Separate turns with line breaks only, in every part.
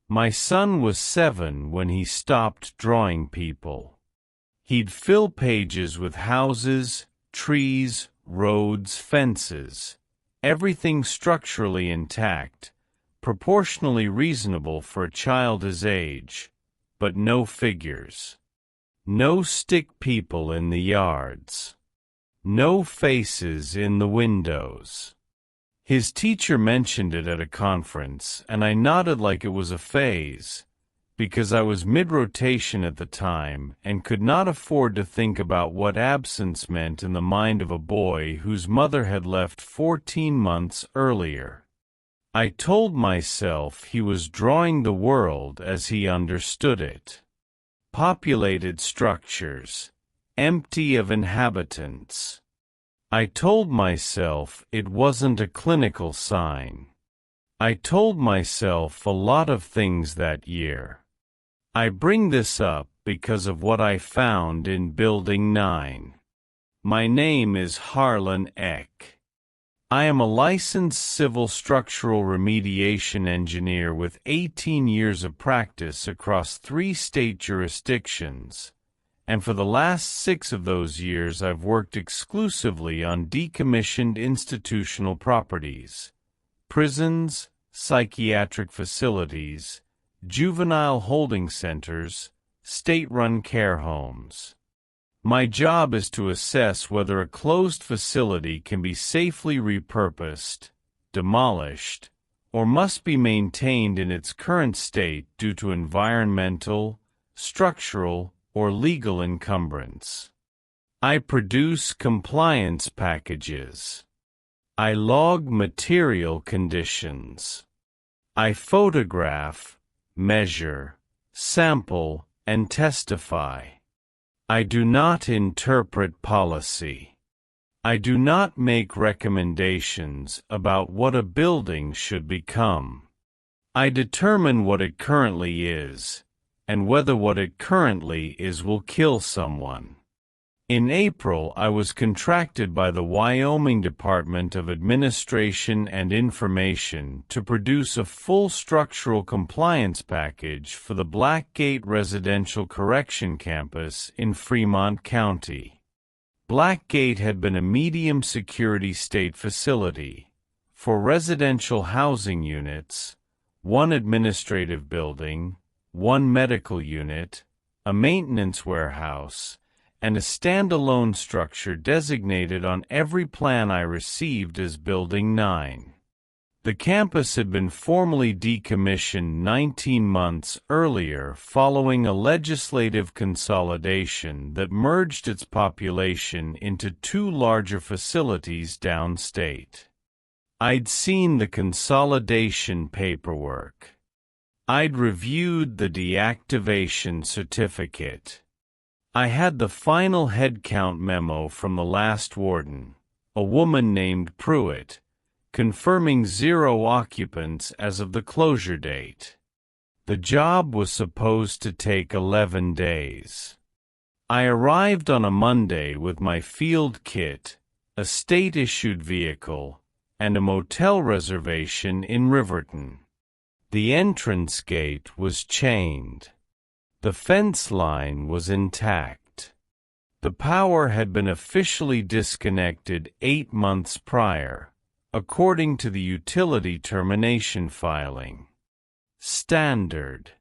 My son was 7 when he stopped drawing people. He'd fill pages with houses, trees, roads, fences, everything structurally intact, proportionally reasonable for a child his age, but no figures. No stick people in the yards. No faces in the windows. His teacher mentioned it at a conference, and I nodded like it was a phase, because I was mid-rotation at the time and could not afford to think about what absence meant in the mind of a boy whose mother had left 14 months earlier. I told myself he was drawing the world as he understood it. Populated structures, empty of inhabitants. I told myself it wasn't a clinical sign. I told myself a lot of things that year. I bring this up because of what I found in Building 9. My name is Harlan Eck. I am a licensed civil structural remediation engineer with 18 years of practice across 3 state jurisdictions, and for the last 6 of those years I've worked exclusively on decommissioned institutional properties, prisons, psychiatric facilities, juvenile holding centers, state-run care homes. My job is to assess whether a closed facility can be safely repurposed, demolished, or must be maintained in its current state due to environmental, structural, or legal encumbrance. I produce compliance packages. I log material conditions. I photograph, measure, sample, and testify. I do not interpret policy. I do not make recommendations about what a building should become. I determine what it currently is, and whether what it currently is will kill someone. In April, I was contracted by the Wyoming Department of Administration and Information to produce a full structural compliance package for the Blackgate Residential Correction Campus in Fremont County. Blackgate had been a medium-security state facility for residential housing units, 1 administrative building, 1 medical unit, a maintenance warehouse, and a standalone structure designated on every plan I received as Building 9. The campus had been formally decommissioned 19 months earlier following a legislative consolidation that merged its population into 2 larger facilities downstate. I'd seen the consolidation paperwork. I'd reviewed the deactivation certificate. I had the final headcount memo from the last warden, a woman named Pruitt, confirming 0 occupants as of the closure date. The job was supposed to take 11 days. I arrived on a Monday with my field kit, a state-issued vehicle, and a motel reservation in Riverton. The entrance gate was chained. The fence line was intact. The power had been officially disconnected 8 months prior, according to the utility termination filing. Standard.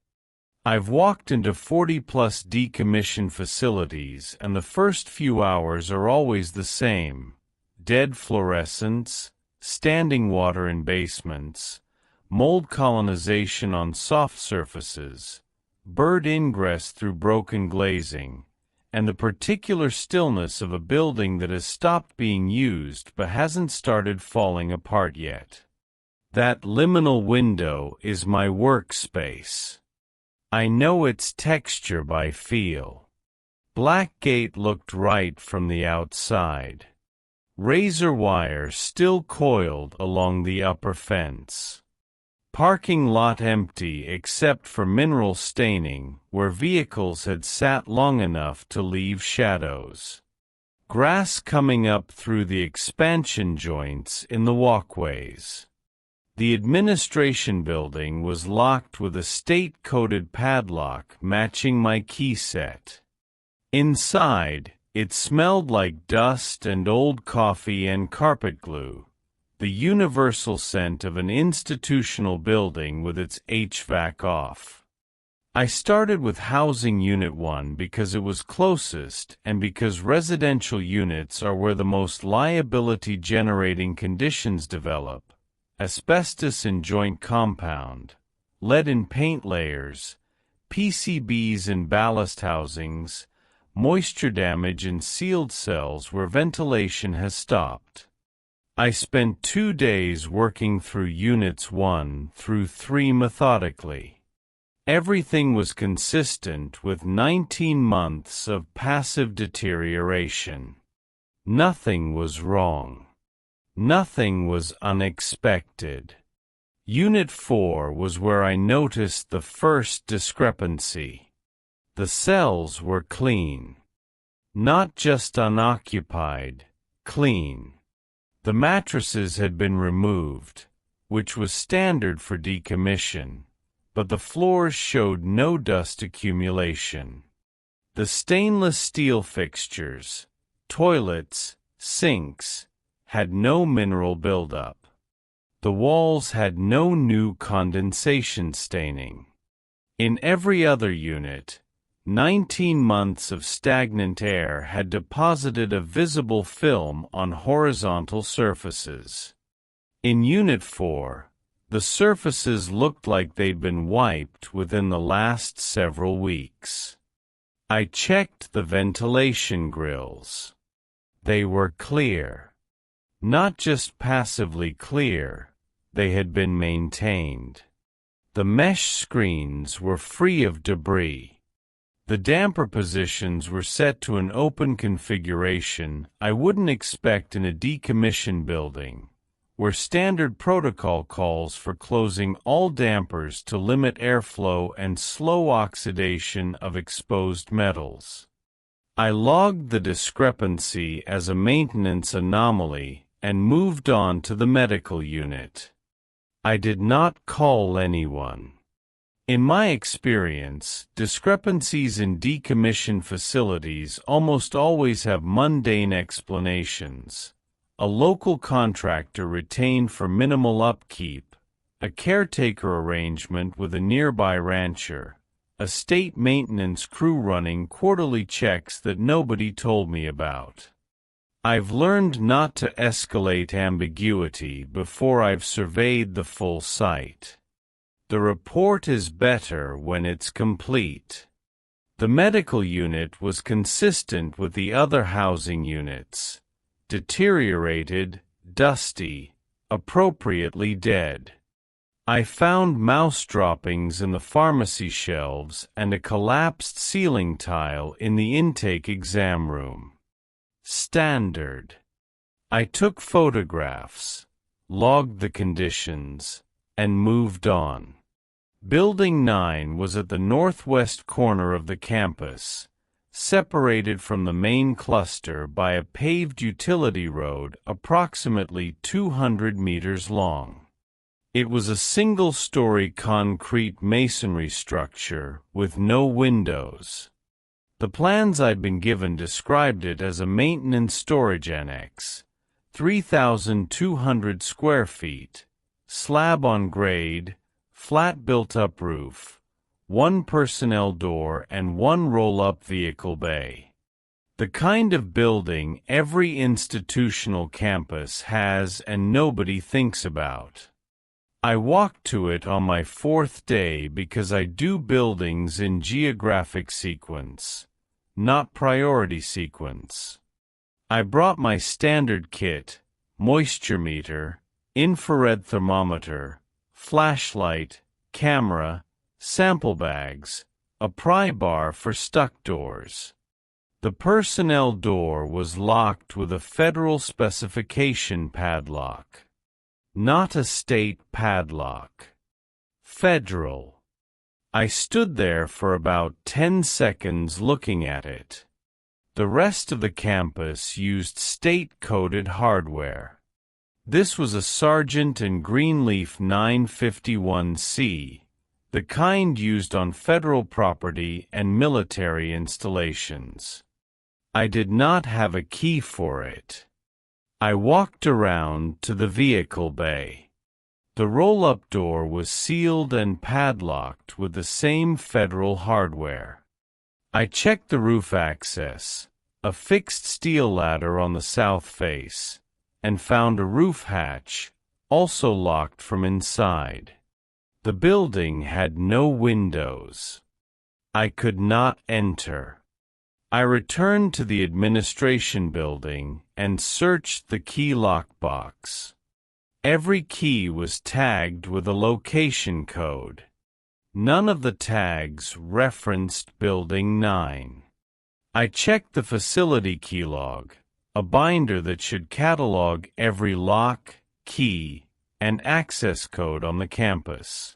I've walked into 40-plus decommissioned facilities, and the first few hours are always the same: dead fluorescents, standing water in basements, mold colonization on soft surfaces, bird ingress through broken glazing, and the particular stillness of a building that has stopped being used but hasn't started falling apart yet. That liminal window is my workspace. I know its texture by feel. Blackgate looked right from the outside. Razor wire still coiled along the upper fence. Parking lot empty except for mineral staining where vehicles had sat long enough to leave shadows. Grass coming up through the expansion joints in the walkways. The administration building was locked with a state-coded padlock matching my key set. Inside, it smelled like dust and old coffee and carpet glue, the universal scent of an institutional building with its HVAC off. I started with Housing Unit 1 because it was closest and because residential units are where the most liability-generating conditions develop: asbestos in joint compound, lead in paint layers, PCBs in ballast housings, moisture damage in sealed cells where ventilation has stopped. I spent 2 days working through Units 1 through 3 methodically. Everything was consistent with 19 months of passive deterioration. Nothing was wrong. Nothing was unexpected. Unit 4 was where I noticed the first discrepancy. The cells were clean. Not just unoccupied, clean. The mattresses had been removed, which was standard for decommission, but the floors showed no dust accumulation. The stainless steel fixtures, toilets, sinks, had no mineral buildup. The walls had no new condensation staining. In every other unit, 19 months of stagnant air had deposited a visible film on horizontal surfaces. In Unit 4, the surfaces looked like they'd been wiped within the last several weeks. I checked the ventilation grills. They were clear. Not just passively clear, they had been maintained. The mesh screens were free of debris. The damper positions were set to an open configuration I wouldn't expect in a decommissioned building, where standard protocol calls for closing all dampers to limit airflow and slow oxidation of exposed metals. I logged the discrepancy as a maintenance anomaly and moved on to the medical unit. I did not call anyone. In my experience, discrepancies in decommissioned facilities almost always have mundane explanations: a local contractor retained for minimal upkeep, a caretaker arrangement with a nearby rancher, a state maintenance crew running quarterly checks that nobody told me about. I've learned not to escalate ambiguity before I've surveyed the full site. The report is better when it's complete. The medical unit was consistent with the other housing units: deteriorated, dusty, appropriately dead. I found mouse droppings in the pharmacy shelves and a collapsed ceiling tile in the intake exam room. Standard. I took photographs, logged the conditions, and moved on. Building 9 was at the northwest corner of the campus, separated from the main cluster by a paved utility road approximately 200 meters long. It was a single-story concrete masonry structure with no windows. The plans I'd been given described it as a maintenance storage annex, 3,200 square feet, slab on grade, flat built-up roof, 1 personnel door and 1 roll-up vehicle bay. The kind of building every institutional campus has and nobody thinks about. I walked to it on my 4th day because I do buildings in geographic sequence, not priority sequence. I brought my standard kit: moisture meter, infrared thermometer, flashlight, camera, sample bags, a pry bar for stuck doors. The personnel door was locked with a federal specification padlock. Not a state padlock. Federal. I stood there for about 10 seconds looking at it. The rest of the campus used state-coded hardware. This was a Sargent and Greenleaf 951C, the kind used on federal property and military installations. I did not have a key for it. I walked around to the vehicle bay. The roll-up door was sealed and padlocked with the same federal hardware. I checked the roof access, a fixed steel ladder on the south face, and found a roof hatch, also locked from inside. The building had no windows. I could not enter. I returned to the administration building and searched the key lockbox. Every key was tagged with a location code. None of the tags referenced Building 9. I checked the facility keylog, a binder that should catalog every lock, key, and access code on the campus.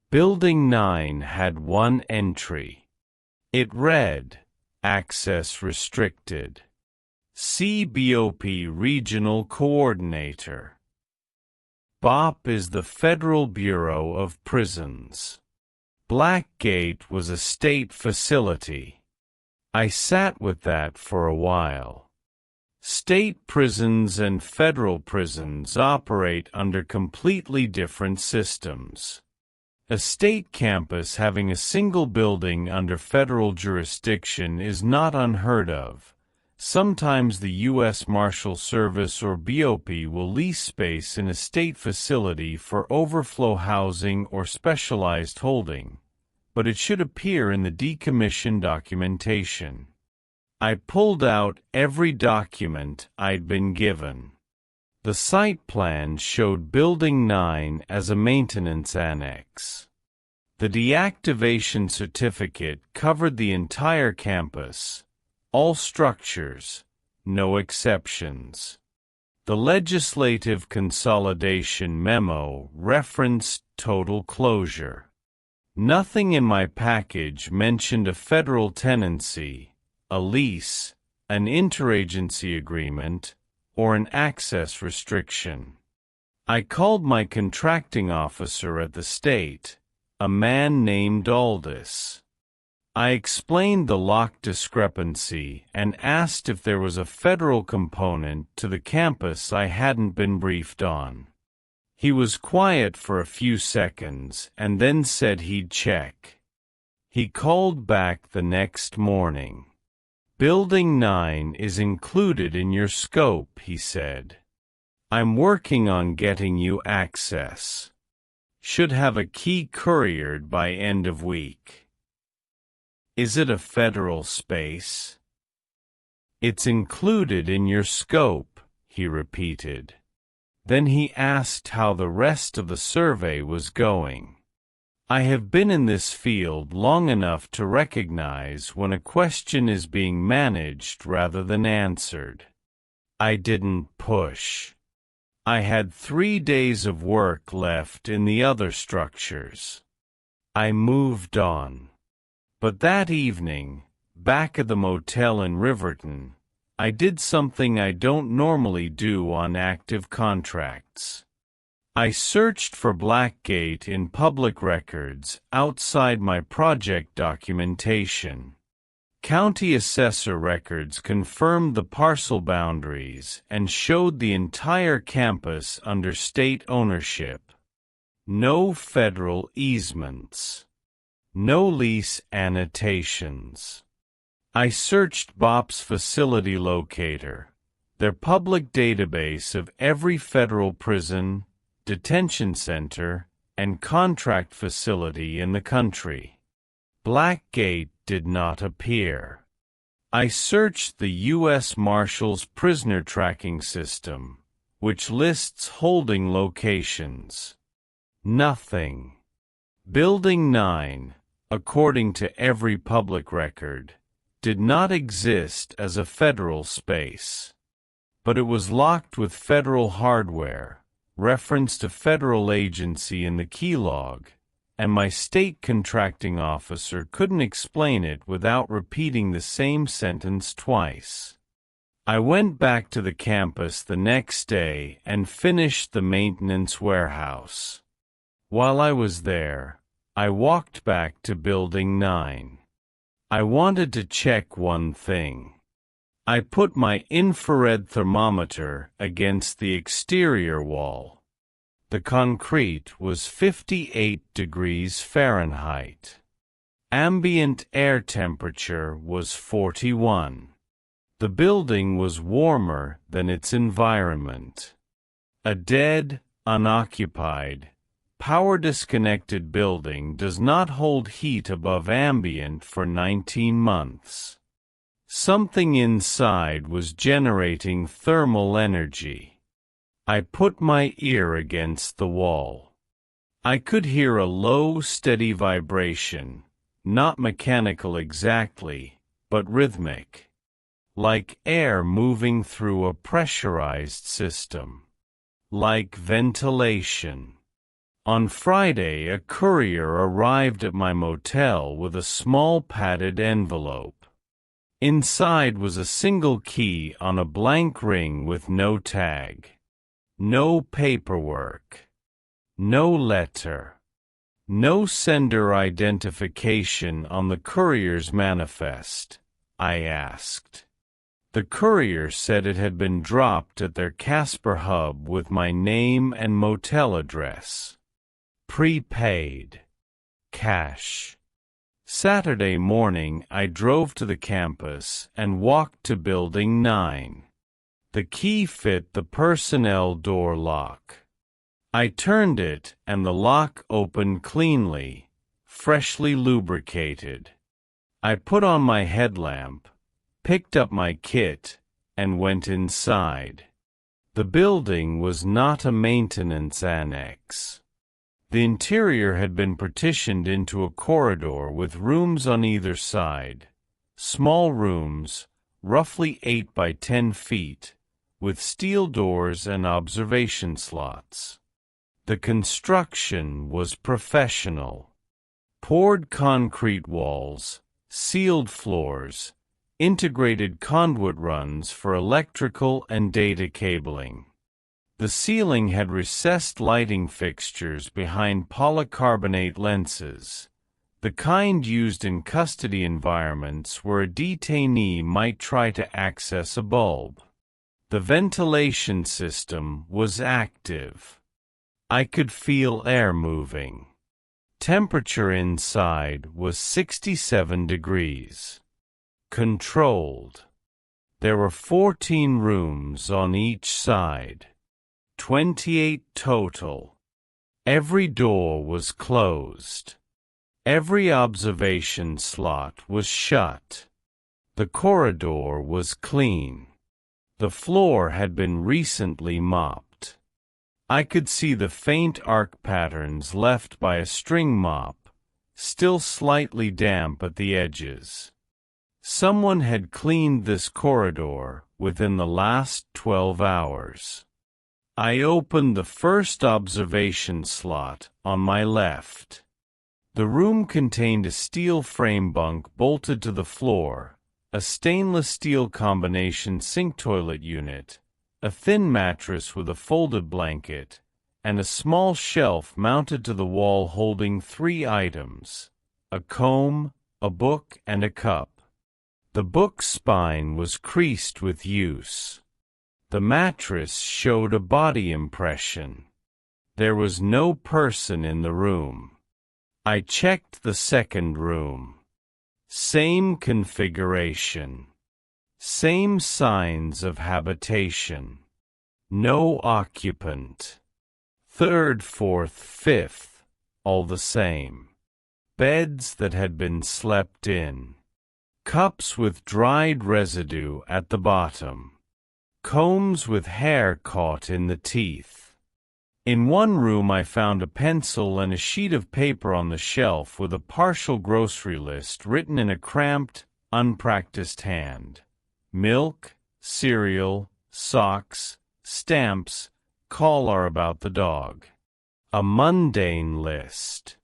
Building 9 had one entry. It read, "Access restricted. See BOP Regional Coordinator." BOP is the Federal Bureau of Prisons. Blackgate was a state facility. I sat with that for a while. State prisons and federal prisons operate under completely different systems. A state campus having a single building under federal jurisdiction is not unheard of. Sometimes the U.S. Marshal Service or BOP will lease space in a state facility for overflow housing or specialized holding, but it should appear in the decommissioned documentation. I pulled out every document I'd been given. The site plan showed Building 9 as a maintenance annex. The deactivation certificate covered the entire campus, all structures, no exceptions. The legislative consolidation memo referenced total closure. Nothing in my package mentioned a federal tenancy, a lease, an interagency agreement, or an access restriction. I called my contracting officer at the state, a man named Aldis. I explained the lock discrepancy and asked if there was a federal component to the campus I hadn't been briefed on. He was quiet for a few seconds and then said he'd check. He called back the next morning. "Building 9 is included in your scope," he said. "I'm working on getting you access. Should have a key couriered by end of week." "Is it a federal space?" "It's included in your scope," he repeated. Then he asked how the rest of the survey was going. I have been in this field long enough to recognize when a question is being managed rather than answered. I didn't push. I had 3 days of work left in the other structures. I moved on. But that evening, back at the motel in Riverton, I did something I don't normally do on active contracts. I searched for Blackgate in public records outside my project documentation. County assessor records confirmed the parcel boundaries and showed the entire campus under state ownership. No federal easements. No lease annotations. I searched BOP's facility locator, their public database of every federal prison, detention center, and contract facility in the country. Blackgate did not appear. I searched the U.S. Marshals prisoner tracking system, which lists holding locations. Nothing. Building 9, according to every public record, did not exist as a federal space. But it was locked with federal hardware, referenced a federal agency in the keylog, and my state contracting officer couldn't explain it without repeating the same sentence twice. I went back to the campus the next day and finished the maintenance warehouse. While I was there, I walked back to Building 9. I wanted to check one thing. I put my infrared thermometer against the exterior wall. The concrete was 58 degrees Fahrenheit. Ambient air temperature was 41. The building was warmer than its environment. A dead, unoccupied, power-disconnected building does not hold heat above ambient for 19 months. Something inside was generating thermal energy. I put my ear against the wall. I could hear a low, steady vibration, not mechanical exactly, but rhythmic, like air moving through a pressurized system, like ventilation. On Friday, a courier arrived at my motel with a small padded envelope. Inside was a single key on a blank ring with no tag. No paperwork. No letter. No sender identification on the courier's manifest, I asked. The courier said it had been dropped at their Casper hub with my name and motel address. Prepaid. Cash. Saturday morning I drove to the campus and walked to Building 9. The key fit the personnel door lock. I turned it and the lock opened cleanly, freshly lubricated. I put on my headlamp, picked up my kit, and went inside. The building was not a maintenance annex. The interior had been partitioned into a corridor with rooms on either side, small rooms, roughly 8 by 10 feet, with steel doors and observation slots. The construction was professional. Poured concrete walls, sealed floors, integrated conduit runs for electrical and data cabling. The ceiling had recessed lighting fixtures behind polycarbonate lenses, the kind used in custody environments where a detainee might try to access a bulb. The ventilation system was active. I could feel air moving. Temperature inside was 67 degrees. Controlled. There were 14 rooms on each side. 28 total. Every door was closed. Every observation slot was shut. The corridor was clean. The floor had been recently mopped. I could see the faint arc patterns left by a string mop, still slightly damp at the edges. Someone had cleaned this corridor within the last 12 hours. I opened the first observation slot on my left. The room contained a steel frame bunk bolted to the floor, a stainless steel combination sink toilet unit, a thin mattress with a folded blanket, and a small shelf mounted to the wall holding 3 items: a comb, a book, and a cup. The book's spine was creased with use. The mattress showed a body impression. There was no person in the room. I checked the second room. Same configuration. Same signs of habitation. No occupant. Third, fourth, fifth, all the same. Beds that had been slept in. Cups with dried residue at the bottom. Combs with hair caught in the teeth. In one room I found a pencil and a sheet of paper on the shelf with a partial grocery list written in a cramped, unpracticed hand. Milk, cereal, socks, stamps, call our about the dog. A mundane list.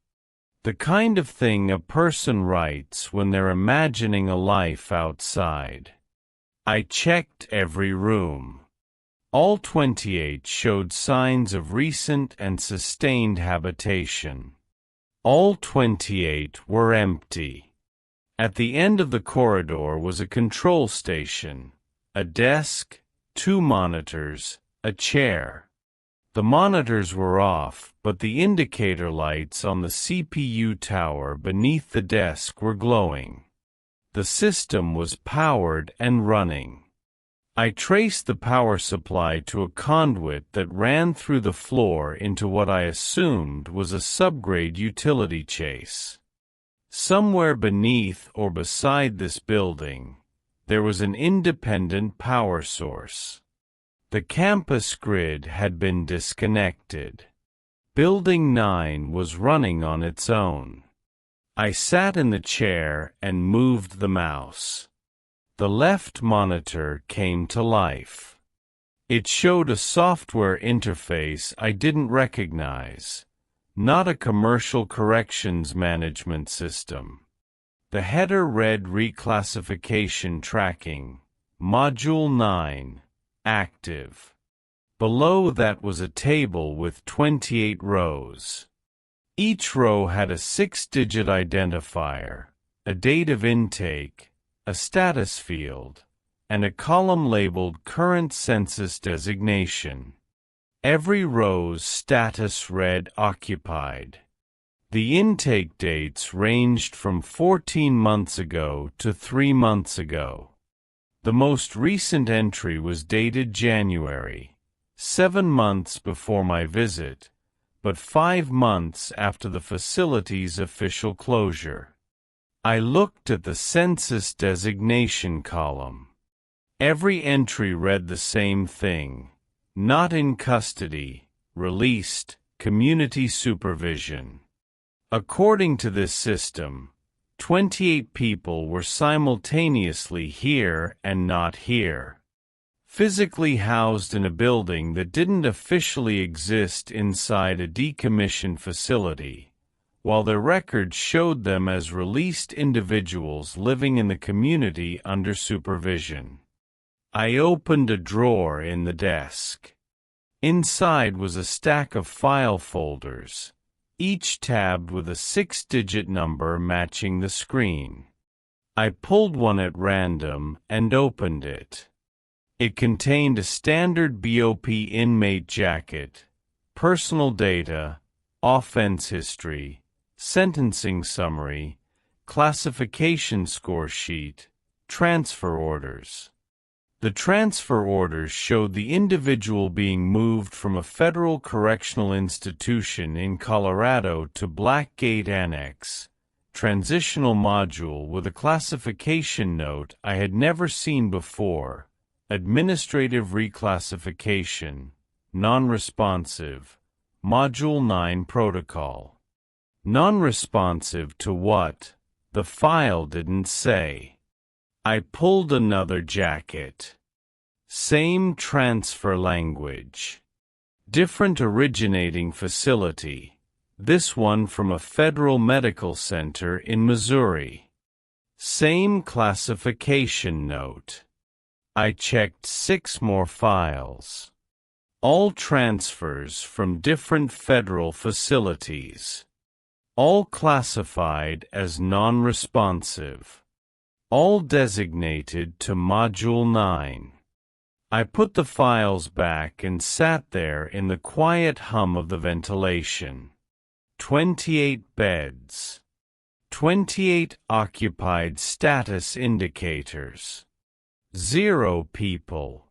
The kind of thing a person writes when they're imagining a life outside. I checked every room. All 28 showed signs of recent and sustained habitation. All 28 were empty. At the end of the corridor was a control station, a desk, 2 monitors, a chair. The monitors were off, but the indicator lights on the CPU tower beneath the desk were glowing. The system was powered and running. I traced the power supply to a conduit that ran through the floor into what I assumed was a subgrade utility chase. Somewhere beneath or beside this building, there was an independent power source. The campus grid had been disconnected. Building 9 was running on its own. I sat in the chair and moved the mouse. The left monitor came to life. It showed a software interface I didn't recognize, not a commercial corrections management system. The header read Reclassification Tracking, Module 9, active. Below that was a table with 28 rows. Each row had a 6-digit identifier, a date of intake, a status field, and a column labeled Current Census Designation. Every row's status read Occupied. The intake dates ranged from 14 months ago to 3 months ago. The most recent entry was dated January, 7 months before my visit, but 5 months after the facility's official closure. I looked at the census designation column. Every entry read the same thing: not in custody, released, community supervision. According to this system, 28 people were simultaneously here and not here, physically housed in a building that didn't officially exist inside a decommissioned facility, while their records showed them as released individuals living in the community under supervision. I opened a drawer in the desk. Inside was a stack of file folders, each tabbed with a 6-digit number matching the screen. I pulled one at random and opened it. It contained a standard BOP inmate jacket, personal data, offense history, sentencing summary, classification score sheet, transfer orders. The transfer orders showed the individual being moved from a federal correctional institution in Colorado to Blackgate Annex, transitional module with a classification note I had never seen before, administrative reclassification, non-responsive, Module 9 protocol. Non-responsive to what? The file didn't say. I pulled another jacket. Same transfer language. Different originating facility. This one from a federal medical center in Missouri. Same classification note. I checked 6 more files. All transfers from different federal facilities. All classified as non-responsive. All designated to Module 9. I put the files back and sat there in the quiet hum of the ventilation. 28 beds. 28 occupied status indicators. 0 people.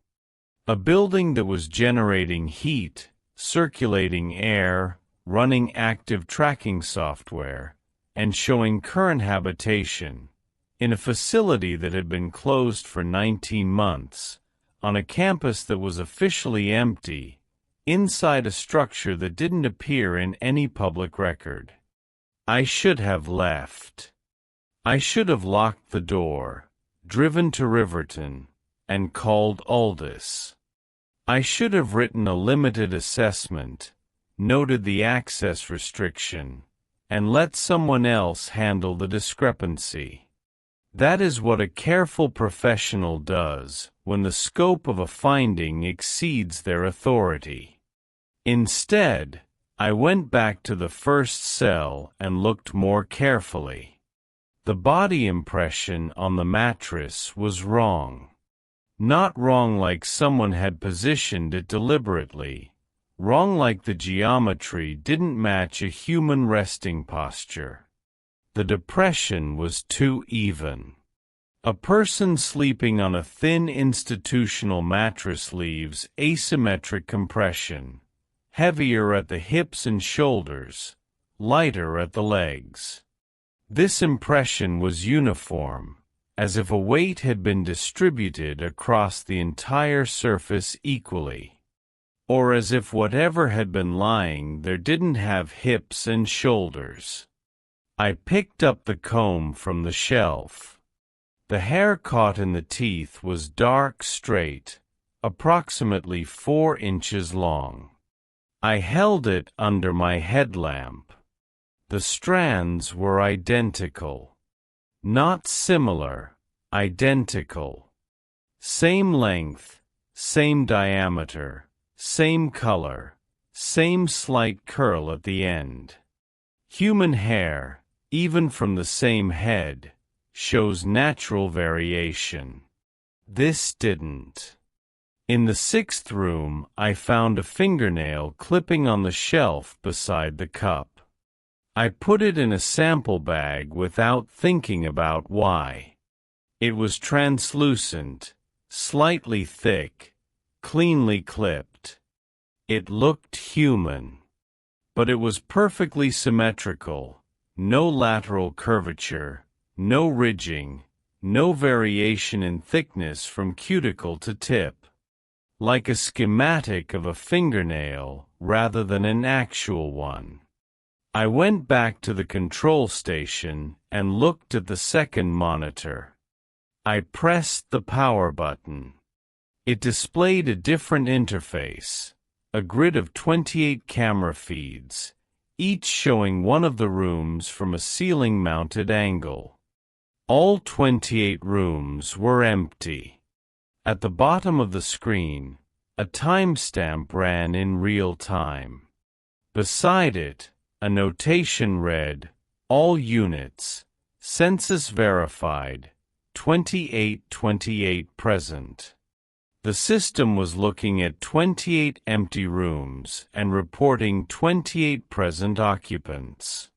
A building that was generating heat, circulating air, running active tracking software, and showing current habitation, in a facility that had been closed for 19 months, on a campus that was officially empty, inside a structure that didn't appear in any public record. I should have left. I should have locked the door, driven to Riverton, and called Aldous. I should have written a limited assessment, noted the access restriction, and let someone else handle the discrepancy. That is what a careful professional does when the scope of a finding exceeds their authority. Instead, I went back to the first cell and looked more carefully. The body impression on the mattress was wrong. Not wrong like someone had positioned it deliberately. Wrong like the geometry didn't match a human resting posture. The depression was too even. A person sleeping on a thin institutional mattress leaves asymmetric compression, heavier at the hips and shoulders, lighter at the legs. This impression was uniform, as if a weight had been distributed across the entire surface equally, or as if whatever had been lying there didn't have hips and shoulders. I picked up the comb from the shelf. The hair caught in the teeth was dark straight, approximately 4 inches long. I held it under my headlamp. The strands were identical. Not similar, identical. Same length, same diameter, same color, same slight curl at the end. Human hair, even from the same head, shows natural variation. This didn't. In the 6th room, I found a fingernail clipping on the shelf beside the cup. I put it in a sample bag without thinking about why. It was translucent, slightly thick, cleanly clipped. It looked human. But it was perfectly symmetrical. No lateral curvature, no ridging, no variation in thickness from cuticle to tip. Like a schematic of a fingernail rather than an actual one. I went back to the control station and looked at the second monitor. I pressed the power button. It displayed a different interface, a grid of 28 camera feeds, each showing one of the rooms from a ceiling-mounted angle. All 28 rooms were empty. At the bottom of the screen, a timestamp ran in real time. Beside it, a notation read, "All units, census verified, 2828 present." The system was looking at 28 empty rooms and reporting 28 present occupants.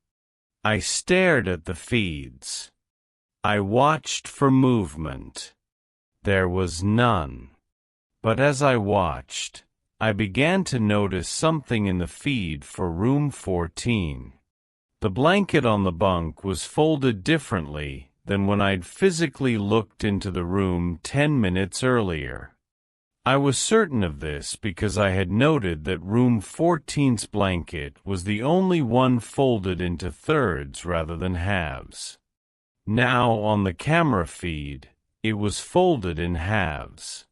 I stared at the feeds. I watched for movement. There was none. But as I watched, I began to notice something in the feed for room 14. The blanket on the bunk was folded differently than when I'd physically looked into the room 10 minutes earlier. I was certain of this because I had noted that room 14's blanket was the only one folded into thirds rather than halves. Now, on the camera feed, it was folded in halves.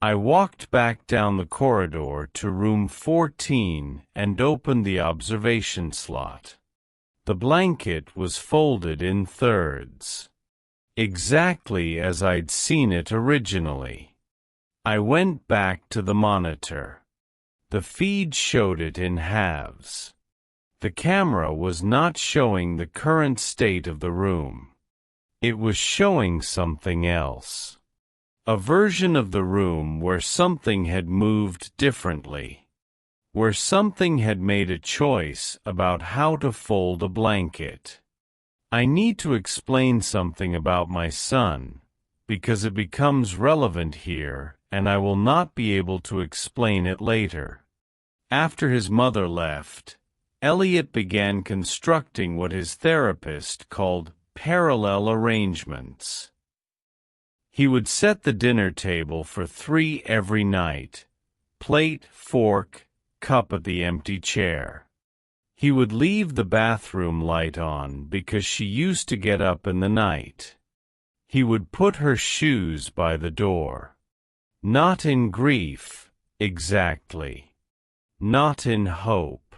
I walked back down the corridor to room 14 and opened the observation slot. The blanket was folded in thirds. Exactly as I'd seen it originally. I went back to the monitor. The feed showed it in halves. The camera was not showing the current state of the room. It was showing something else. A version of the room where something had moved differently. Where something had made a choice about how to fold a blanket. I need to explain something about my son, because it becomes relevant here, and I will not be able to explain it later. After his mother left, Elliot began constructing what his therapist called parallel arrangements. He would set the dinner table for 3 every night, plate, fork, cup at the empty chair. He would leave the bathroom light on because she used to get up in the night. He would put her shoes by the door. Not in grief, exactly. Not in hope.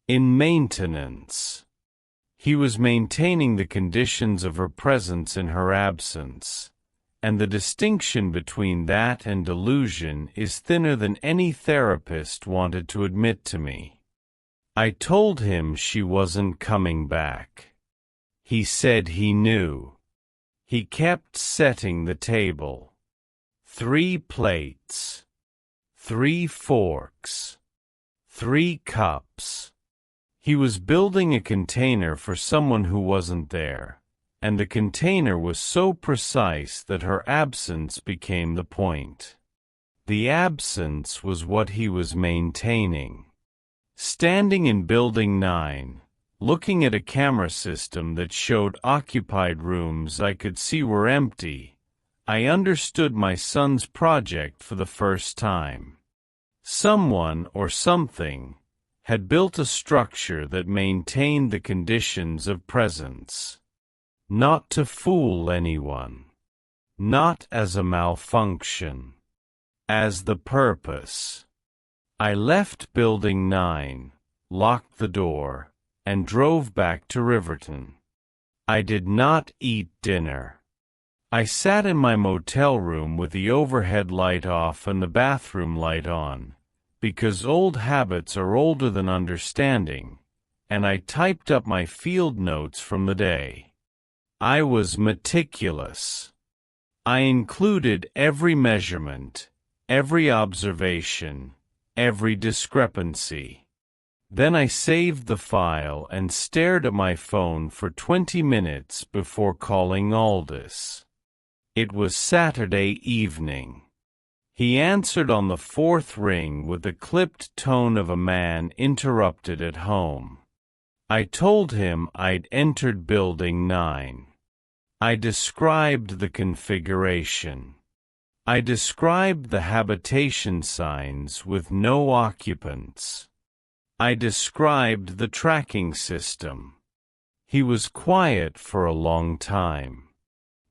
In maintenance. He was maintaining the conditions of her presence in her absence, and the distinction between that and delusion is thinner than any therapist wanted to admit to me. I told him she wasn't coming back. He said he knew. He kept setting the table. 3 plates. 3 forks. 3 cups. He was building a container for someone who wasn't there, and the container was so precise that her absence became the point. The absence was what he was maintaining. Standing in Building 9, looking at a camera system that showed occupied rooms I could see were empty, I understood my son's project for the first time. Someone or something had built a structure that maintained the conditions of presence. Not to fool anyone. Not as a malfunction. As the purpose. I left Building 9, locked the door, and drove back to Riverton. I did not eat dinner. I sat in my motel room with the overhead light off and the bathroom light on, because old habits are older than understanding, and I typed up my field notes from the day. I was meticulous. I included every measurement, every observation, every discrepancy. Then I saved the file and stared at my phone for 20 minutes before calling Aldous. It was Saturday evening. He answered on the 4th ring with the clipped tone of a man interrupted at home. I told him I'd entered Building 9. I described the configuration. I described the habitation signs with no occupants. I described the tracking system. He was quiet for a long time.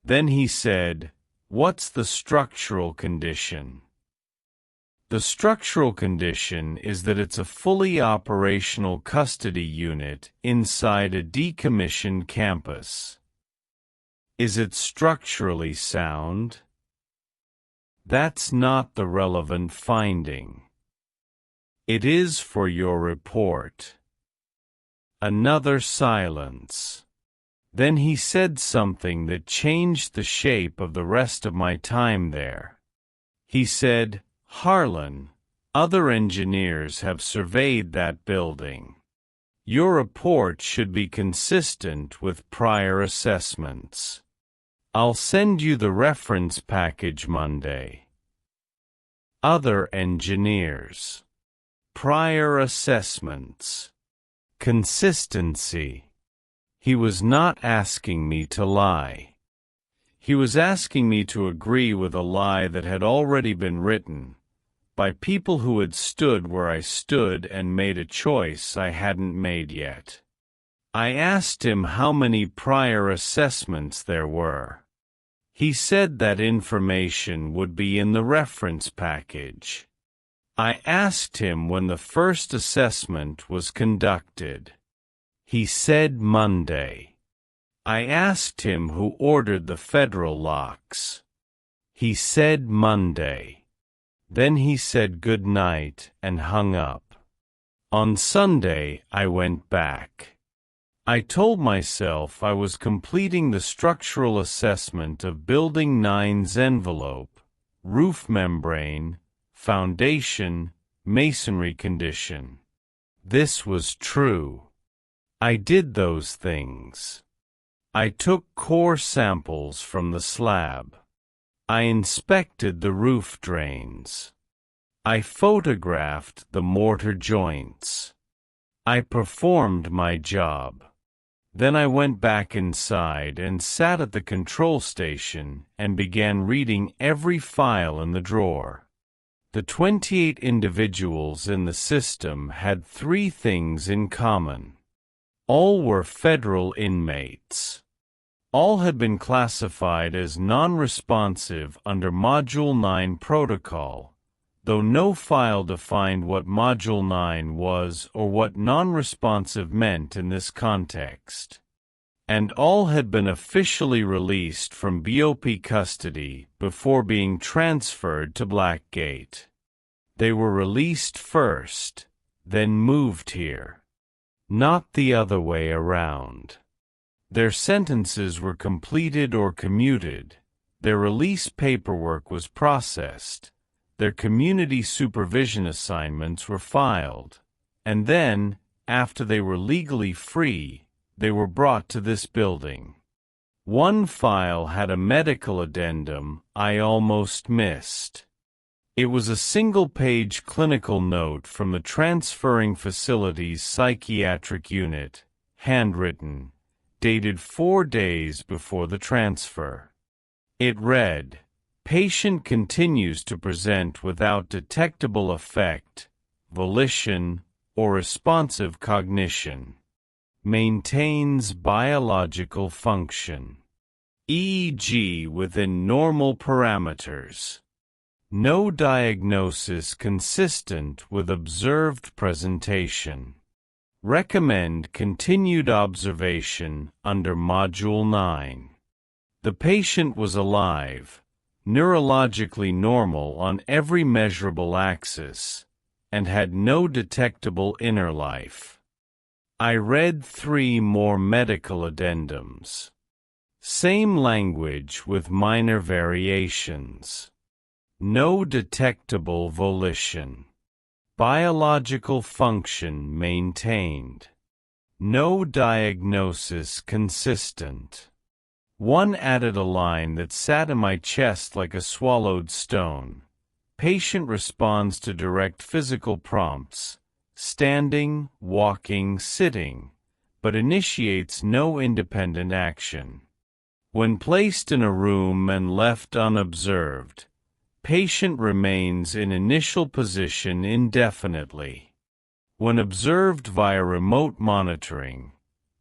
Then he said, "What's the structural condition?" The structural condition is that it's a fully operational custody unit inside a decommissioned campus. Is it structurally sound? That's not the relevant finding. It is for your report. Another silence. Then he said something that changed the shape of the rest of my time there. He said, "Harlan, other engineers have surveyed that building. Your report should be consistent with prior assessments. I'll send you the reference package Monday." Other engineers. Prior assessments. Consistency. He was not asking me to lie. He was asking me to agree with a lie that had already been written, by people who had stood where I stood and made a choice I hadn't made yet. I asked him how many prior assessments there were. He said that information would be in the reference package. I asked him when the first assessment was conducted. He said Monday. I asked him who ordered the federal locks. He said Monday. Then he said good night and hung up. On Sunday I went back. I told myself I was completing the structural assessment of Building 9's envelope, roof membrane, foundation, masonry condition. This was true. I did those things. I took core samples from the slab. I inspected the roof drains. I photographed the mortar joints. I performed my job. Then I went back inside and sat at the control station and began reading every file in the drawer. The 28 individuals in the system had 3 things in common. All were federal inmates. All had been classified as non-responsive under Module 9 protocol, though no file defined what Module 9 was or what non-responsive meant in this context. and all had been officially released from BOP custody before being transferred to Blackgate. They were released first, then moved here. Not the other way around. Their sentences were completed or commuted, their release paperwork was processed, their community supervision assignments were filed, and then, after they were legally free, they were brought to this building. One file had a medical addendum I almost missed. It was a single-page clinical note from the transferring facility's psychiatric unit, handwritten, dated 4 days before the transfer. It read, "Patient continues to present without detectable affect, volition, or responsive cognition. Maintains biological function. EEG within normal parameters. No diagnosis consistent with observed presentation. Recommend continued observation under Module 9. The patient was alive, neurologically normal on every measurable axis, and had no detectable inner life." I read 3 more medical addendums. Same language with minor variations. No detectable volition. Biological function maintained. No diagnosis consistent. One added a line that sat in my chest like a swallowed stone. Patient responds to direct physical prompts, standing, walking, sitting, but initiates no independent action. When placed in a room and left unobserved, patient remains in initial position indefinitely. When observed via remote monitoring,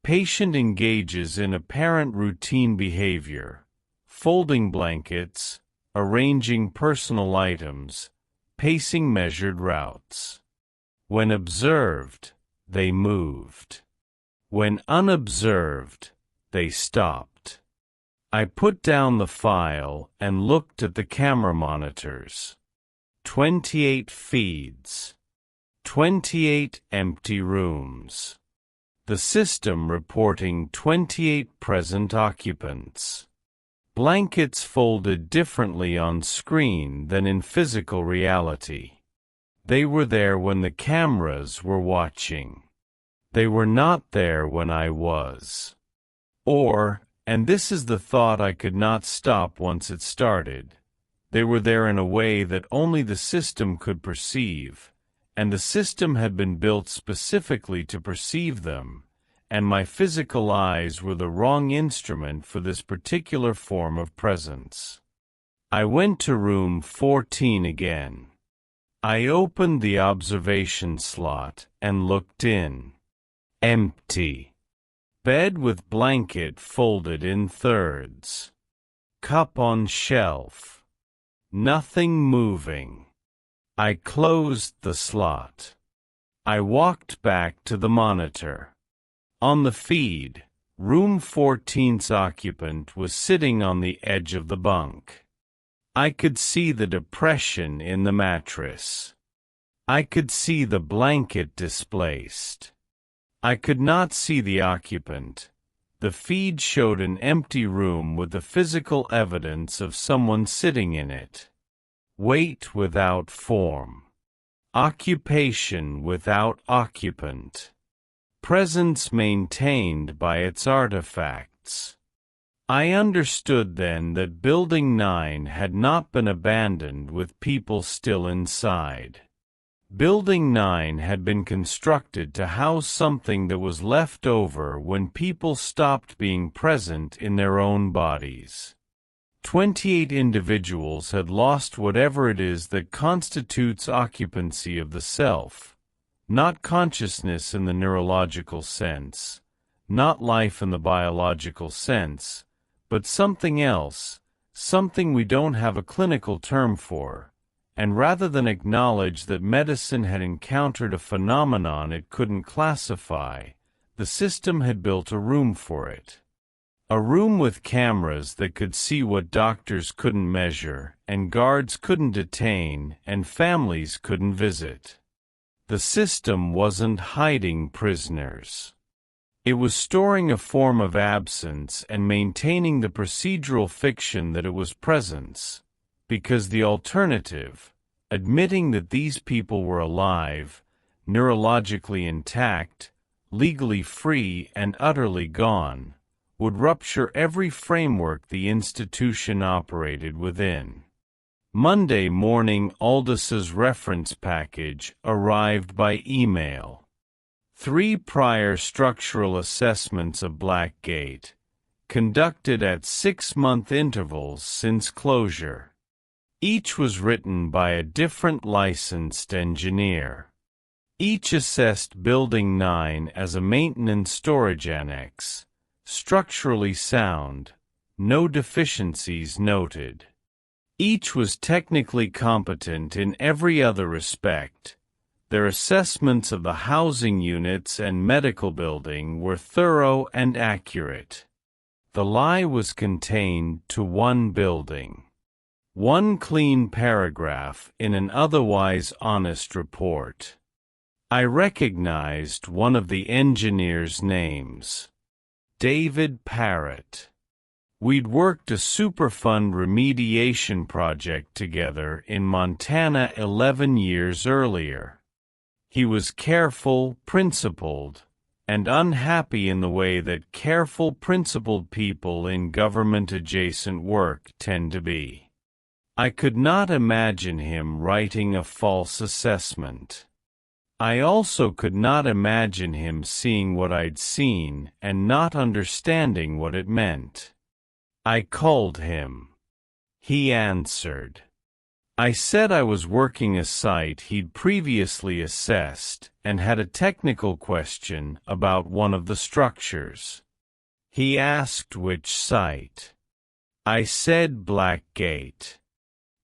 patient engages in apparent routine behavior, folding blankets, arranging personal items, pacing measured routes. When observed, they moved. When unobserved, they stopped. I put down the file and looked at the camera monitors. 28 feeds. 28 empty rooms. The system reporting 28 present occupants. Blankets folded differently on screen than in physical reality. They were there when the cameras were watching. They were not there when I was. Or, and this is the thought I could not stop once it started, they were there in a way that only the system could perceive, and the system had been built specifically to perceive them, and my physical eyes were the wrong instrument for this particular form of presence. I went to room 14 again. I opened the observation slot and looked in. Empty. Bed with blanket folded in thirds. Cup on shelf. Nothing moving. I closed the slot. I walked back to the monitor. On the feed, room 14's occupant was sitting on the edge of the bunk. I could see the depression in the mattress. I could see the blanket displaced. I could not see the occupant. The feed showed an empty room with the physical evidence of someone sitting in it. Weight without form. Occupation without occupant. Presence maintained by its artifacts. I understood then that Building 9 had not been abandoned with people still inside. Building 9 had been constructed to house something that was left over when people stopped being present in their own bodies. 28 individuals had lost whatever it is that constitutes occupancy of the self, not consciousness in the neurological sense, not life in the biological sense, but something else, something we don't have a clinical term for, and rather than acknowledge that medicine had encountered a phenomenon it couldn't classify, the system had built a room for it. A room with cameras that could see what doctors couldn't measure, and guards couldn't detain, and families couldn't visit. The system wasn't hiding prisoners. It was storing a form of absence and maintaining the procedural fiction that it was presence, because the alternative, admitting that these people were alive, neurologically intact, legally free and utterly gone, would rupture every framework the institution operated within. Monday morning, Aldous' reference package arrived by email. 3 prior structural assessments of Blackgate, conducted at 6-month intervals since closure. Each was written by a different licensed engineer. Each assessed Building 9 as a maintenance storage annex, structurally sound, no deficiencies noted. Each was technically competent in every other respect. Their assessments of the housing units and medical building were thorough and accurate. The lie was contained to one building. One clean paragraph in an otherwise honest report. I recognized one of the engineers' names. David Parrott. We'd worked a Superfund remediation project together in Montana 11 years earlier. He was careful, principled, and unhappy in the way that careful, principled people in government-adjacent work tend to be. I could not imagine him writing a false assessment. I also could not imagine him seeing what I'd seen and not understanding what it meant. I called him. He answered. I said I was working a site he'd previously assessed and had a technical question about one of the structures. He asked which site. I said Blackgate.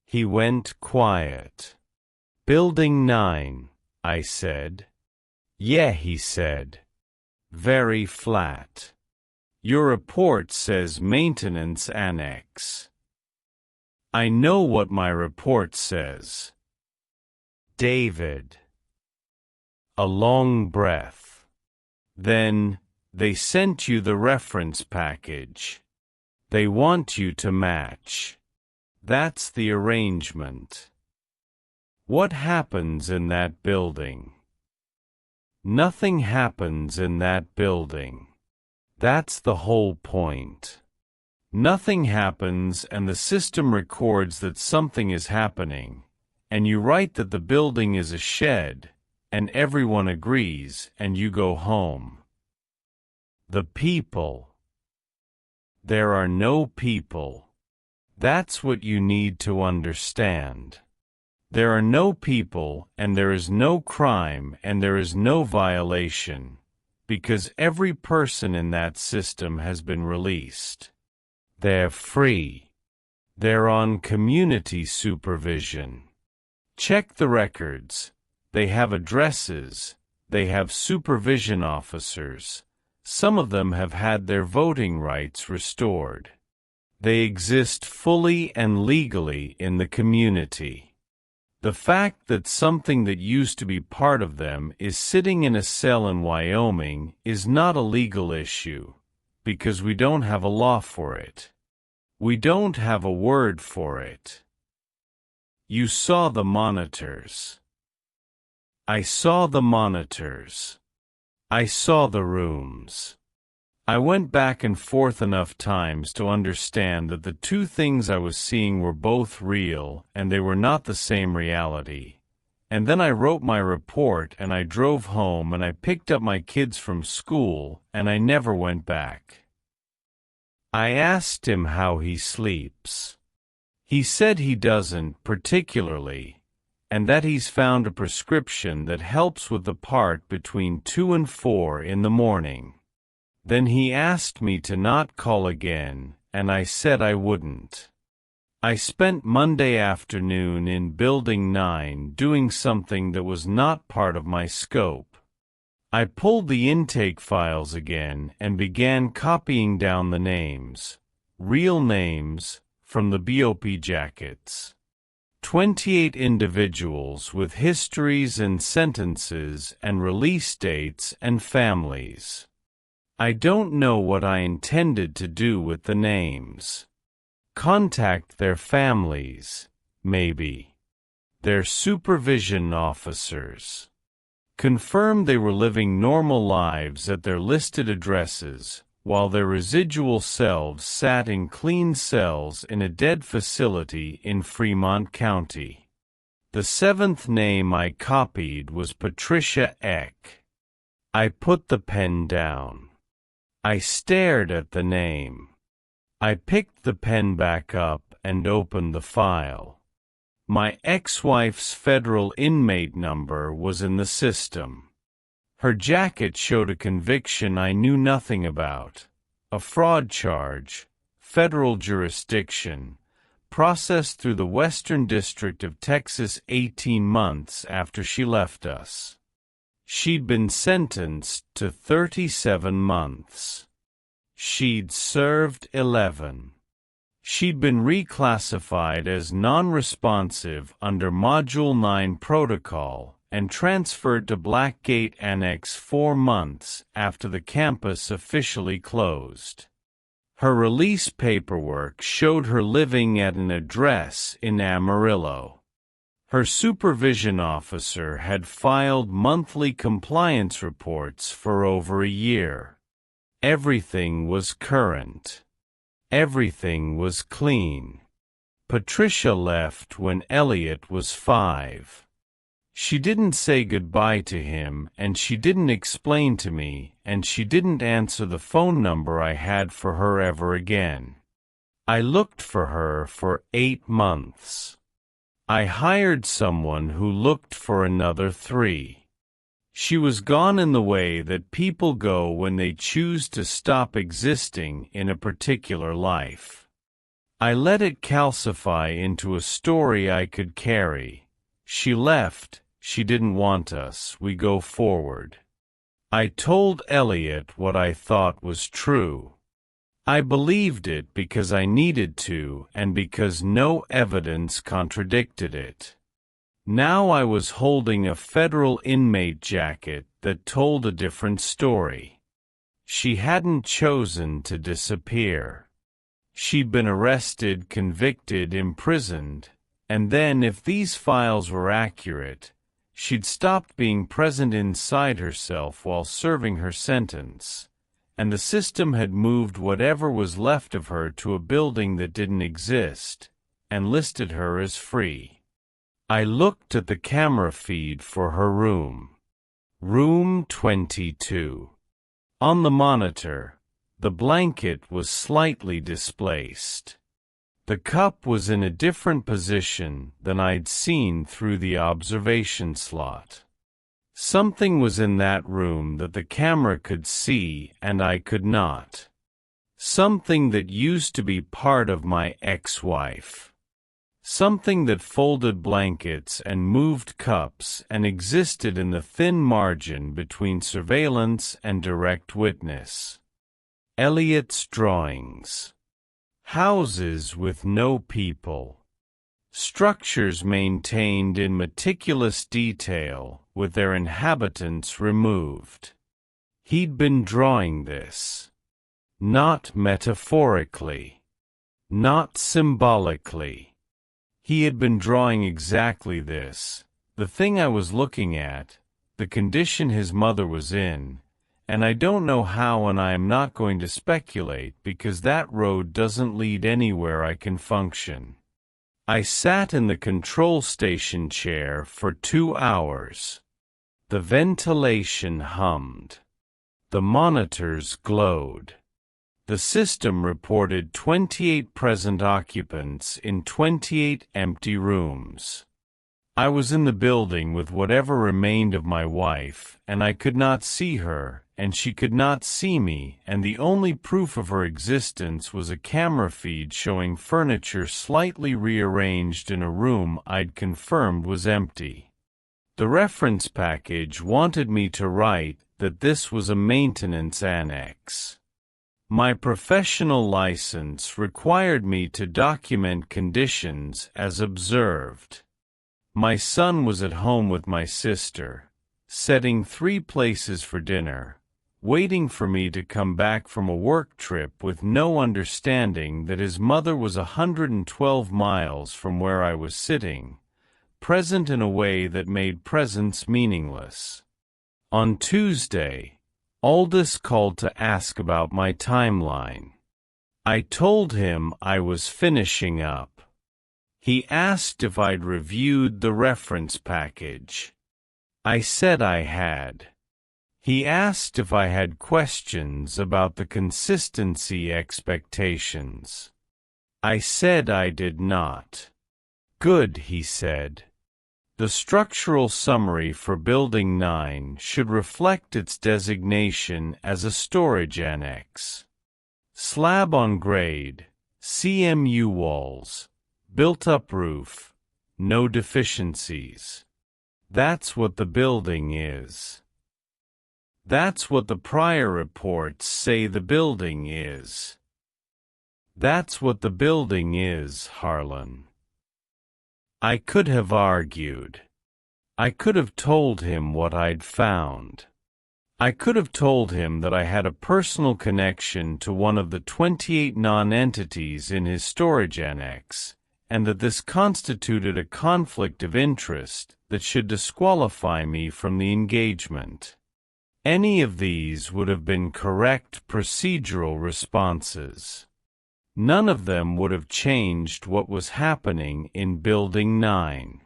He went quiet. Building 9, I said. Yeah, he said. Very flat. Your report says maintenance annex. I know what my report says. David. A long breath. Then, they sent you the reference package. They want you to match. That's the arrangement. What happens in that building? Nothing happens in that building. That's the whole point. Nothing happens and the system records that something is happening, and you write that the building is a shed, and everyone agrees, and you go home. The people. There are no people. That's what you need to understand. There are no people, and there is no crime, and there is no violation, because every person in that system has been released. They're free. They're on community supervision. Check the records. They have addresses. They have supervision officers. Some of them have had their voting rights restored. They exist fully and legally in the community. The fact that something that used to be part of them is sitting in a cell in Wyoming is not a legal issue, because we don't have a law for it. We don't have a word for it. You saw the monitors. I saw the monitors. I saw the rooms. I went back and forth enough times to understand that the two things I was seeing were both real and they were not the same reality. And then I wrote my report and I drove home and I picked up my kids from school and I never went back. I asked him how he sleeps. He said he doesn't particularly, and that he's found a prescription that helps with the part between 2 and 4 in the morning. Then he asked me to not call again, and I said I wouldn't. I spent Monday afternoon in Building 9 doing something that was not part of my scope. I pulled the intake files again and began copying down the names, real names, from the BOP jackets. 28 individuals with histories and sentences and release dates and families. I don't know what I intended to do with the names. Contact their families, maybe. Their supervision officers. Confirm they were living normal lives at their listed addresses, while their residual selves sat in clean cells in a dead facility in Fremont County. The seventh name I copied was Patricia Eck. I put the pen down. I stared at the name. I picked the pen back up and opened the file. My ex-wife's federal inmate number was in the system. Her jacket showed a conviction I knew nothing about, a fraud charge, federal jurisdiction, processed through the Western District of Texas 18 months after she left us. She'd been sentenced to 37 months. She'd served 11. She'd been reclassified as non-responsive under Module 9 protocol and transferred to Blackgate Annex 4 months after the campus officially closed. Her release paperwork showed her living at an address in Amarillo. Her supervision officer had filed monthly compliance reports for over a year. Everything was current. Everything was clean. Patricia left when Elliot was 5. She didn't say goodbye to him, and she didn't explain to me, and she didn't answer the phone number I had for her ever again. I looked for her for 8 months. I hired someone who looked for another 3. She was gone in the way that people go when they choose to stop existing in a particular life. I let it calcify into a story I could carry. She left, she didn't want us, we go forward. I told Elliot what I thought was true. I believed it because I needed to and because no evidence contradicted it. Now I was holding a federal inmate jacket that told a different story. She hadn't chosen to disappear. She'd been arrested, convicted, imprisoned, and then, if these files were accurate, she'd stopped being present inside herself while serving her sentence, and the system had moved whatever was left of her to a building that didn't exist, and listed her as free. I looked at the camera feed for her room. Room 22. On the monitor, the blanket was slightly displaced. The cup was in a different position than I'd seen through the observation slot. Something was in that room that the camera could see and I could not. Something that used to be part of my ex-wife. Something that folded blankets and moved cups and existed in the thin margin between surveillance and direct witness. Elliot's drawings. Houses with no people. Structures maintained in meticulous detail, with their inhabitants removed. He'd been drawing this. Not metaphorically. Not symbolically. He had been drawing exactly this, the thing I was looking at, the condition his mother was in, and I don't know how, and I am not going to speculate because that road doesn't lead anywhere I can function. I sat in the control station chair for 2 hours. The ventilation hummed. The monitors glowed. The system reported 28 present occupants in 28 empty rooms. I was in the building with whatever remained of my wife, and I could not see her, and she could not see me, and the only proof of her existence was a camera feed showing furniture slightly rearranged in a room I'd confirmed was empty. The reference package wanted me to write that this was a maintenance annex. My professional license required me to document conditions as observed. My son was at home with my sister, setting 3 places for dinner, waiting for me to come back from a work trip with no understanding that his mother was 112 miles from where I was sitting, present in a way that made presence meaningless. On Tuesday, Aldous called to ask about my timeline. I told him I was finishing up. He asked if I'd reviewed the reference package. I said I had. He asked if I had questions about the consistency expectations. I said I did not. Good, he said. The structural summary for Building 9 should reflect its designation as a storage annex. Slab on grade, CMU walls, built-up roof, no deficiencies. That's what the building is. That's what the prior reports say the building is. That's what the building is, Harlan. I could have argued. I could have told him what I'd found. I could have told him that I had a personal connection to one of the 28 non-entities in his storage annex, and that this constituted a conflict of interest that should disqualify me from the engagement. Any of these would have been correct procedural responses. None of them would have changed what was happening in Building 9.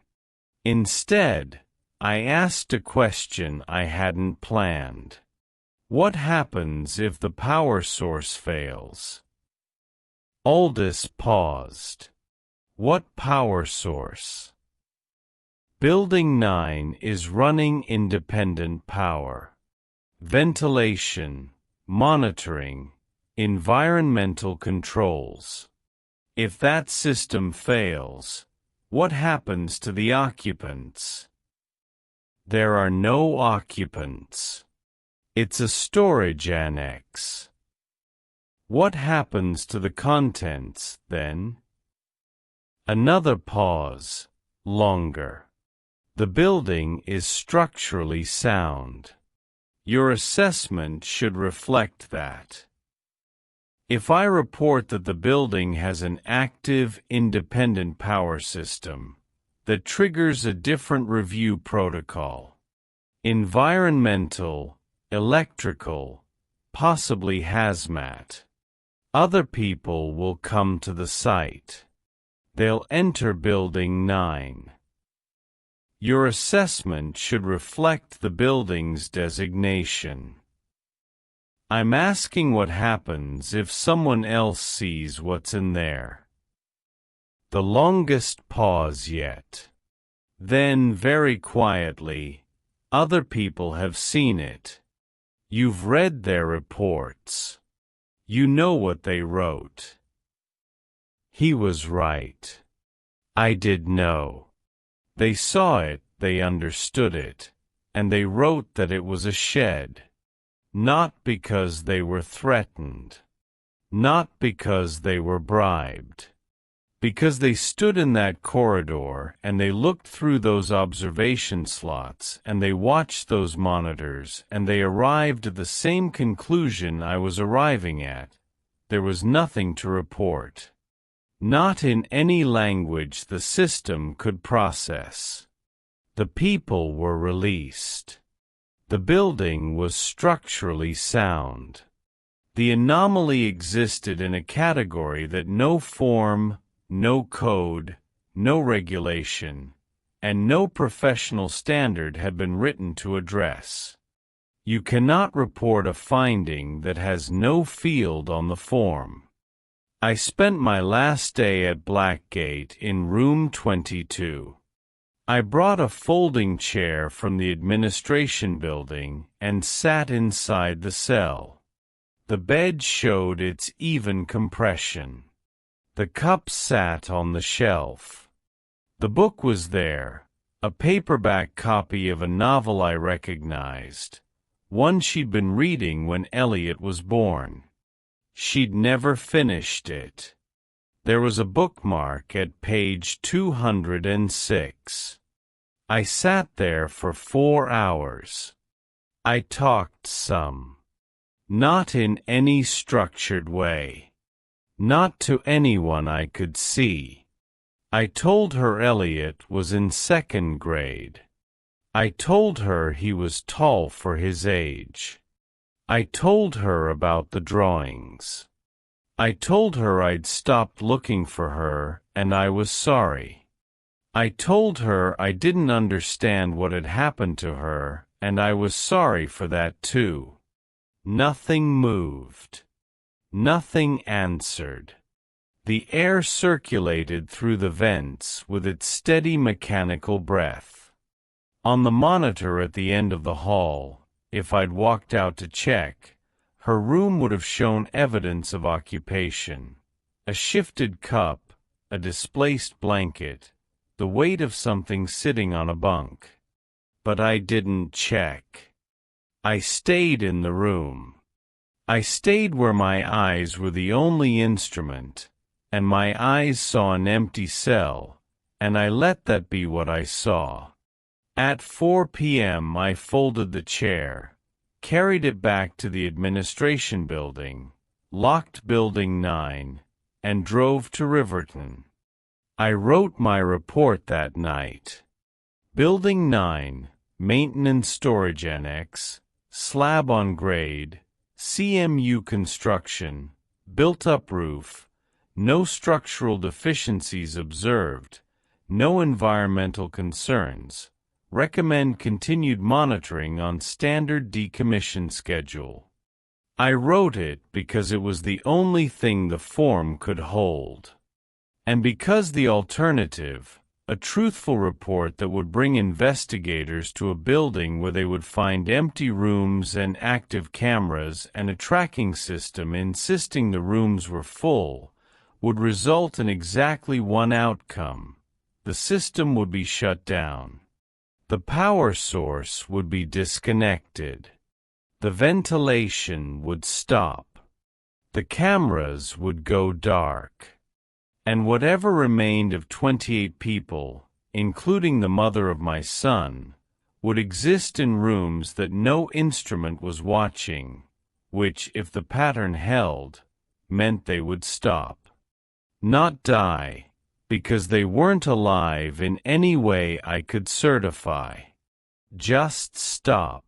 Instead, I asked a question I hadn't planned. What happens if the power source fails? Aldous paused. What power source? Building 9 is running independent power. Ventilation, monitoring, environmental controls. If that system fails, what happens to the occupants? There are no occupants. It's a storage annex. What happens to the contents, then? Another pause, longer. The building is structurally sound. Your assessment should reflect that. If I report that the building has an active, independent power system that triggers a different review protocol, environmental, electrical, possibly hazmat, other people will come to the site. They'll enter Building 9. Your assessment should reflect the building's designation. I'm asking what happens if someone else sees what's in there. The longest pause yet. Then, very quietly, other people have seen it. You've read their reports. You know what they wrote. He was right. I did know. They saw it, they understood it, and they wrote that it was a shed. Not because they were threatened. Not because they were bribed. Because they stood in that corridor and they looked through those observation slots and they watched those monitors and they arrived at the same conclusion I was arriving at. There was nothing to report. Not in any language the system could process. The people were released. The building was structurally sound. The anomaly existed in a category that no form, no code, no regulation, and no professional standard had been written to address. You cannot report a finding that has no field on the form. I spent my last day at Blackgate in room 22. I brought a folding chair from the administration building and sat inside the cell. The bed showed its even compression. The cup sat on the shelf. The book was there, a paperback copy of a novel I recognized, one she'd been reading when Elliot was born. She'd never finished it. There was a bookmark at page 206. I sat there for 4 hours. I talked some. Not in any structured way. Not to anyone I could see. I told her Elliot was in 2nd grade. I told her he was tall for his age. I told her about the drawings. I told her I'd stopped looking for her, and I was sorry. I told her I didn't understand what had happened to her, and I was sorry for that too. Nothing moved. Nothing answered. The air circulated through the vents with its steady mechanical breath. On the monitor at the end of the hall, if I'd walked out to check, her room would have shown evidence of occupation. A shifted cup, a displaced blanket, the weight of something sitting on a bunk. But I didn't check. I stayed in the room. I stayed where my eyes were the only instrument, and my eyes saw an empty cell, and I let that be what I saw. At 4 p.m. I folded the chair, carried it back to the administration building, locked Building 9, and drove to Riverton. I wrote my report that night. Building 9, Maintenance Storage Annex, slab on grade, CMU construction, built-up roof, no structural deficiencies observed, no environmental concerns. Recommend continued monitoring on standard decommission schedule. I wrote it because it was the only thing the form could hold. And because the alternative, a truthful report that would bring investigators to a building where they would find empty rooms and active cameras and a tracking system insisting the rooms were full, would result in exactly one outcome: the system would be shut down. The power source would be disconnected. The ventilation would stop. The cameras would go dark. And whatever remained of 28 people, including the mother of my son, would exist in rooms that no instrument was watching, which, if the pattern held, meant they would stop. Not die, because they weren't alive in any way I could certify. Just stop.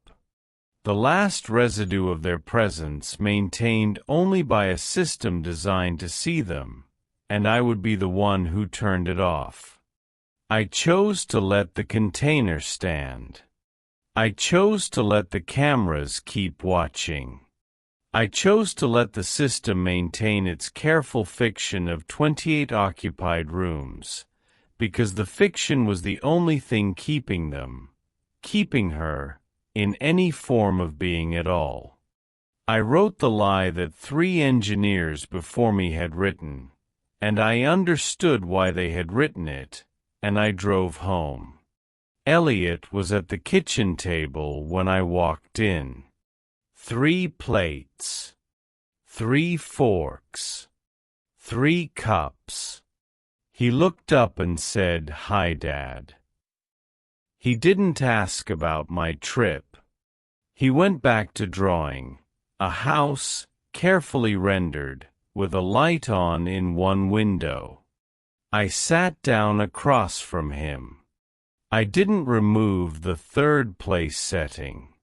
The last residue of their presence maintained only by a system designed to see them, and I would be the one who turned it off. I chose to let the container stand. I chose to let the cameras keep watching. I chose to let the system maintain its careful fiction of 28 occupied rooms, because the fiction was the only thing keeping them, keeping her, in any form of being at all. I wrote the lie that 3 engineers before me had written, and I understood why they had written it, and I drove home. Elliot was at the kitchen table when I walked in. 3 plates, 3 forks, 3 cups. He looked up and said, "Hi, Dad." He didn't ask about my trip. He went back to drawing, a house, carefully rendered, with a light on in one window. I sat down across from him. I didn't remove the 3rd place setting.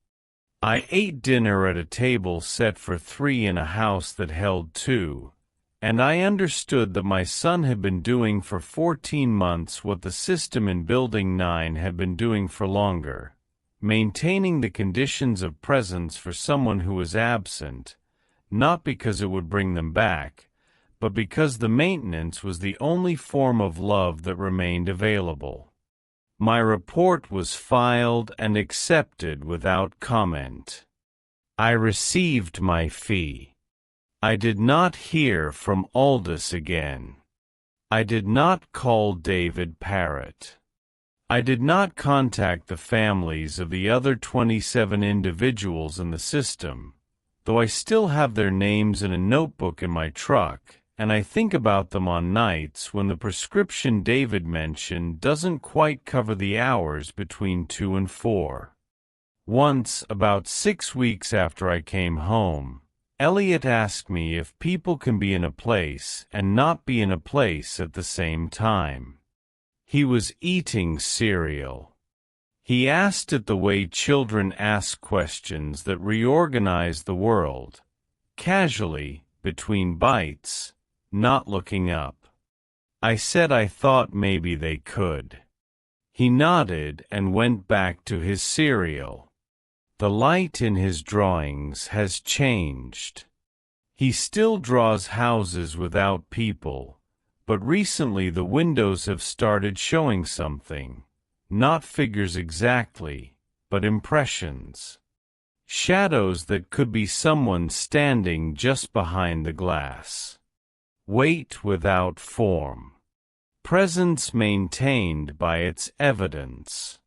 I ate dinner at a table set for 3 in a house that held 2, and I understood that my son had been doing for 14 months what the system in Building 9 had been doing for longer, maintaining the conditions of presence for someone who was absent, not because it would bring them back, but because the maintenance was the only form of love that remained available. My report was filed and accepted without comment. I received my fee. I did not hear from Aldous again. I did not call David Parrott. I did not contact the families of the other 27 individuals in the system, though I still have their names in a notebook in my truck, and I think about them on nights when the prescription David mentioned doesn't quite cover the hours between 2 and 4. Once, about 6 weeks after I came home, Elliot asked me if people can be in a place and not be in a place at the same time. He was eating cereal. He asked it the way children ask questions that reorganize the world, casually, between bites, not looking up. I said I thought maybe they could. He nodded and went back to his cereal. The light in his drawings has changed. He still draws houses without people, but recently the windows have started showing something, not figures exactly, but impressions. Shadows that could be someone standing just behind the glass. Weight without form. Presence maintained by its evidence.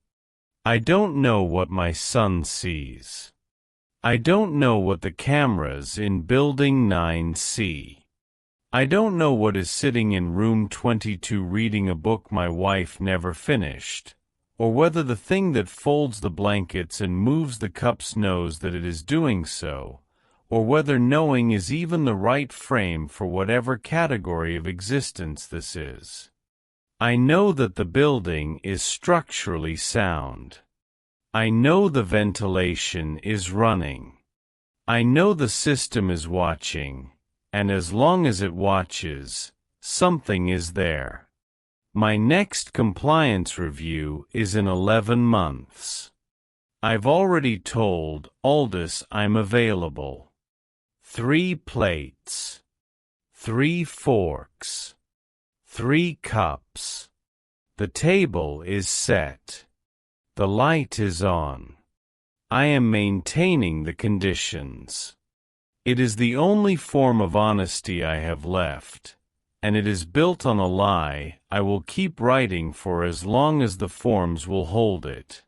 I don't know what my son sees. I don't know what the cameras in Building 9 see. I don't know what is sitting in room 22 reading a book my wife never finished, or whether the thing that folds the blankets and moves the cups knows that it is doing so, or whether knowing is even the right frame for whatever category of existence this is. I know that the building is structurally sound. I know the ventilation is running. I know the system is watching. And as long as it watches, something is there. My next compliance review is in 11 months. I've already told Aldous I'm available. 3 plates. 3 forks. 3 cups. The table is set. The light is on. I am maintaining the conditions. It is the only form of honesty I have left, and it is built on a lie I will keep writing for as long as the forms will hold it.